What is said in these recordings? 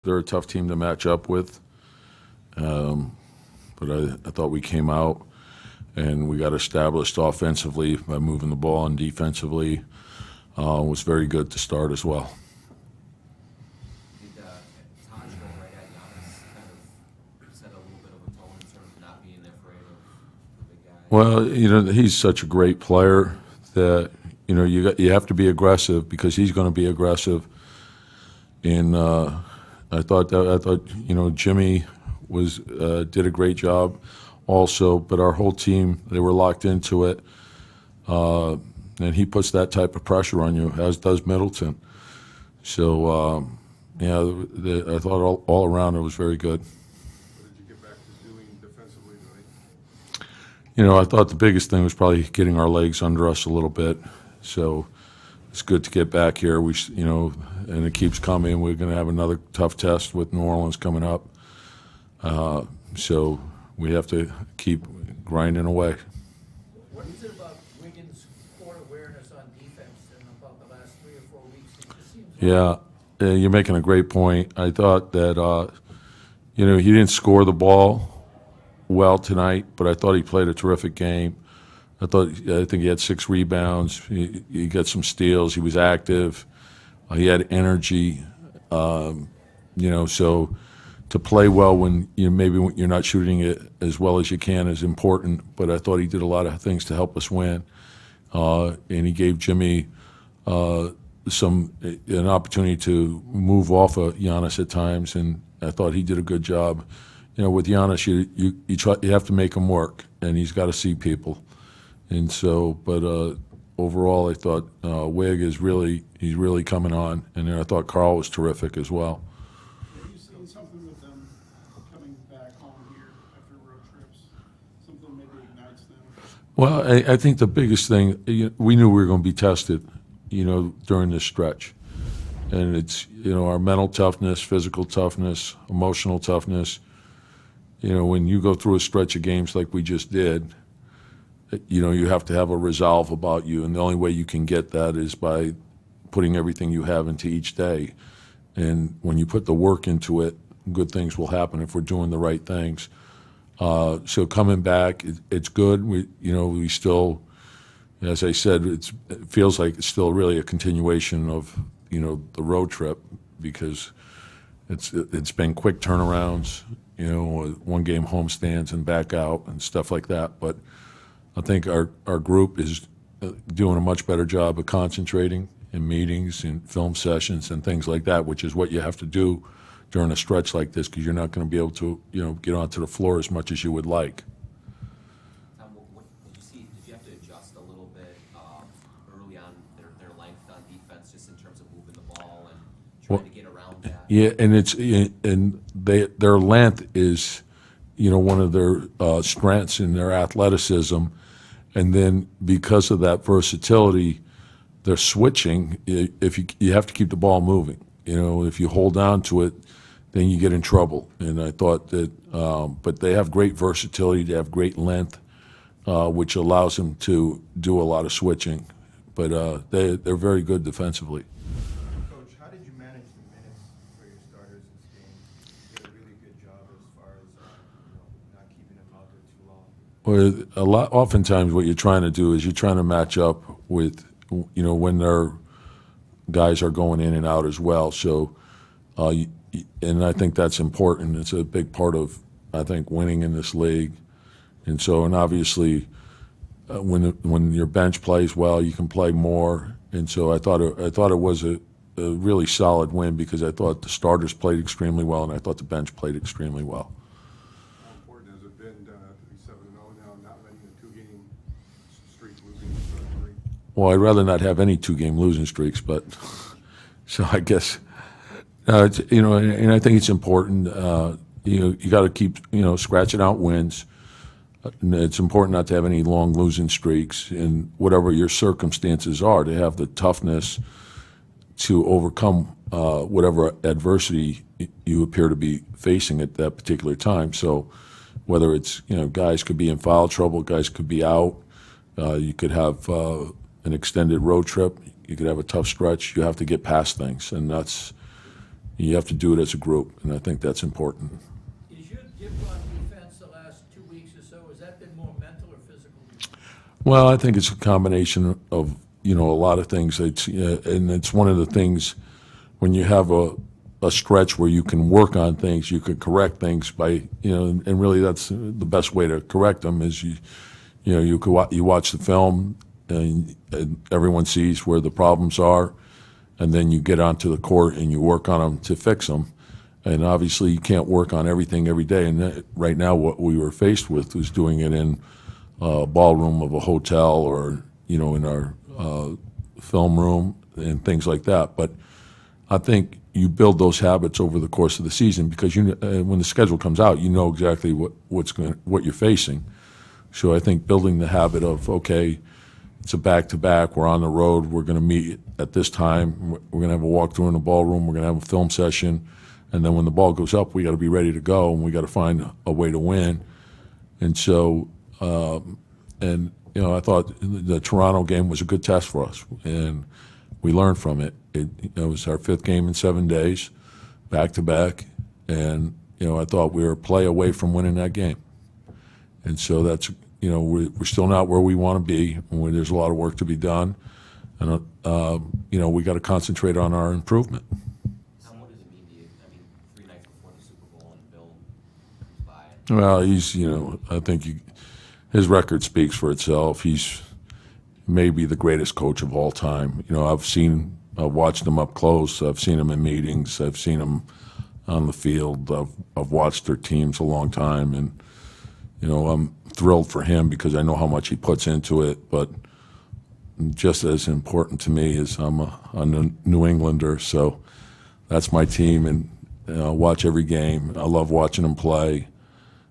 They're a tough team to match up with, but I thought we came out and we got established offensively by moving the ball, and defensively was very good to start as well. Did Taj go right at Giannis kind of set a little bit of a tone in terms of not being afraid of the big guy? Well, he's such a great player that you have to be aggressive because he's going to be aggressive. And I thought Jimmy did a great job also, but our whole team, they were locked into it, and he puts that type of pressure on you, as does Middleton. So I thought all around it was very good. What did you get back to doing defensively tonight? I thought the biggest thing was probably getting our legs under us a little bit. So it's good to get back here. And it keeps coming. We're going to have another tough test with New Orleans coming up. So we have to keep grinding away. What is it about Wiggins' court awareness on defense in about the last 3 or 4 weeks? It just seems You're making a great point. I thought that, he didn't score the ball well tonight, but I thought he played a terrific game. I think he had 6 rebounds. He got some steals. He was active. He had energy. So to play well when maybe you're not shooting it as well as you can is important. But I thought he did a lot of things to help us win, and he gave Jimmy an opportunity to move off of Giannis at times, and I thought he did a good job. With Giannis, you have to make him work, and he's got to see people. And so, but overall, I thought Wig he's really coming on, and then I thought Carl was terrific as well. Have you seen something with them coming back home here after road trips? Something maybe ignites them? Well, I think the biggest thing, we knew we were going to be tested, during this stretch. And it's, our mental toughness, physical toughness, emotional toughness. When you go through a stretch of games like we just did, you have to have a resolve about you, and the only way you can get that is by putting everything you have into each day. And when you put the work into it, good things will happen if we're doing the right things. So coming back, it's good. We still, as I said, it feels like it's still really a continuation of the road trip, because it's been quick turnarounds, 1-game homestands and back out and stuff like that. But I think our group is doing a much better job of concentrating in meetings and film sessions and things like that, which is what you have to do during a stretch like this, because you're not going to be able to get onto the floor as much as you would like. Tom, what did you see? Did you have to adjust a little bit early on their length on defense, just in terms of moving the ball and trying to get around that? Yeah, and their length is one of their strengths in their athleticism. And then because of that versatility, they're switching. If you have to keep the ball moving. If you hold on to it, then you get in trouble. And I thought that, but they have great versatility. They have great length, which allows them to do a lot of switching. But they're very good defensively. Coach, how did you manage the minutes for your starters this game? You did a really good job as far as not keeping them out there too long. Well, oftentimes what you're trying to do is you're trying to match up with, when their guys are going in and out as well. So, and I think that's important. It's a big part of, I think, winning in this league. And so, and obviously, when your bench plays well, you can play more. And so I thought it was a really solid win, because I thought the starters played extremely well, and I thought the bench played extremely well. How important has it been to be 7-0 now, not letting the 2-game streak losing to 3? Well, I'd rather not have any 2-game losing streaks, but so I guess and I think it's important. You got to keep scratching out wins. And it's important not to have any long losing streaks, and whatever your circumstances are, to have the toughness to overcome whatever adversity you appear to be facing at that particular time. So whether it's guys could be in foul trouble, guys could be out, you could have an extended road trip, you could have a tough stretch. You have to get past things, and that's You have to do it as a group, and I think that's important. Is your dip on defense the last 2 weeks or so, has that been more mental or physical? Well, I think it's a combination of, a lot of things. And it's one of the things when you have a stretch where you can work on things, you can correct things by, and really that's the best way to correct them is you watch the film and everyone sees where the problems are, and then you get onto the court and you work on them to fix them. And obviously you can't work on everything every day. And right now what we were faced with was doing it in a ballroom of a hotel or, in our film room and things like that. But I think you build those habits over the course of the season because when the schedule comes out, you know exactly what you're facing. So I think building the habit of, okay, it's a back-to-back, we're on the road, we're going to meet at this time, we're going to have a walkthrough in the ballroom, we're going to have a film session, and then when the ball goes up, we got to be ready to go, and we got to find a way to win. And so, I thought the Toronto game was a good test for us, and we learned from it. It was our 5th game in 7 days, back-to-back, and, I thought we were a play away from winning that game. And so that's, we're still not where we want to be. There's a lot of work to be done. And, we got to concentrate on our improvement. Tom, what does it mean to you? 3 nights before the Super Bowl and Bill comes by. Well, he's, I think his record speaks for itself. He's maybe the greatest coach of all time. I've watched him up close. I've seen him in meetings. I've seen him on the field. I've watched their teams a long time. And, I'm thrilled for him because I know how much he puts into it. But just as important to me is I'm a New Englander, so that's my team, and I watch every game. I love watching him play.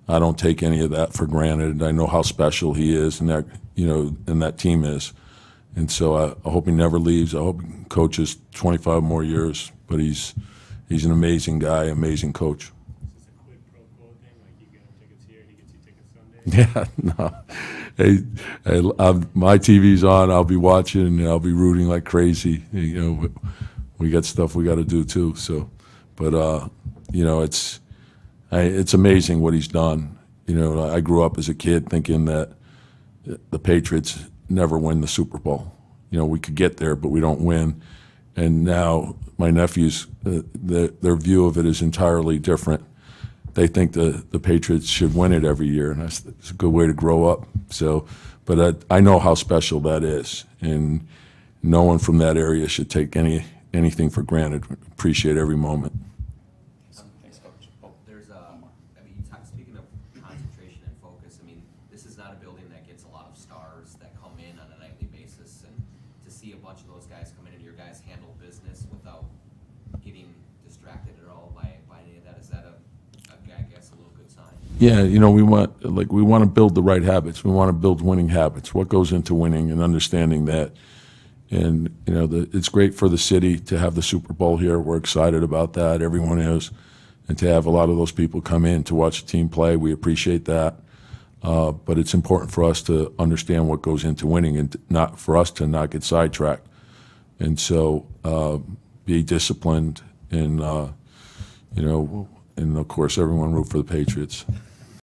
I don't take any of that for granted. I know how special he is, and that team is. And so I hope he never leaves. I hope he coaches 25 more years. But he's an amazing guy, amazing coach. Is this a quid pro quo thing? Like you get him tickets here, he gets you tickets Sunday? Yeah, no. Hey, my TV's on. I'll be watching. And I'll be rooting like crazy. We got stuff we got to do too. So, but it's amazing what he's done. I grew up as a kid thinking that the Patriots never win the Super Bowl. We could get there, but we don't win. And now my nephews, their view of it is entirely different. They think the Patriots should win it every year, and that's a good way to grow up. So, but I know how special that is, and no one from that area should take anything for granted. Appreciate every moment. Thanks, Coach. There's speaking of concentration and focus, this is not a building that gets a lot of stars that come in on a nightly basis, and to see a bunch of those guys come in and your guys handle business without getting distracted at all by any of that, is that I guess a little good sign? Yeah, we want to build the right habits. We want to build winning habits. What goes into winning and understanding that. And, it's great for the city to have the Super Bowl here. We're excited about that. Everyone is. And to have a lot of those people come in to watch the team play, we appreciate that. But it's important for us to understand what goes into winning and not for us to not get sidetracked. And so be disciplined and, and of course, everyone root for the Patriots.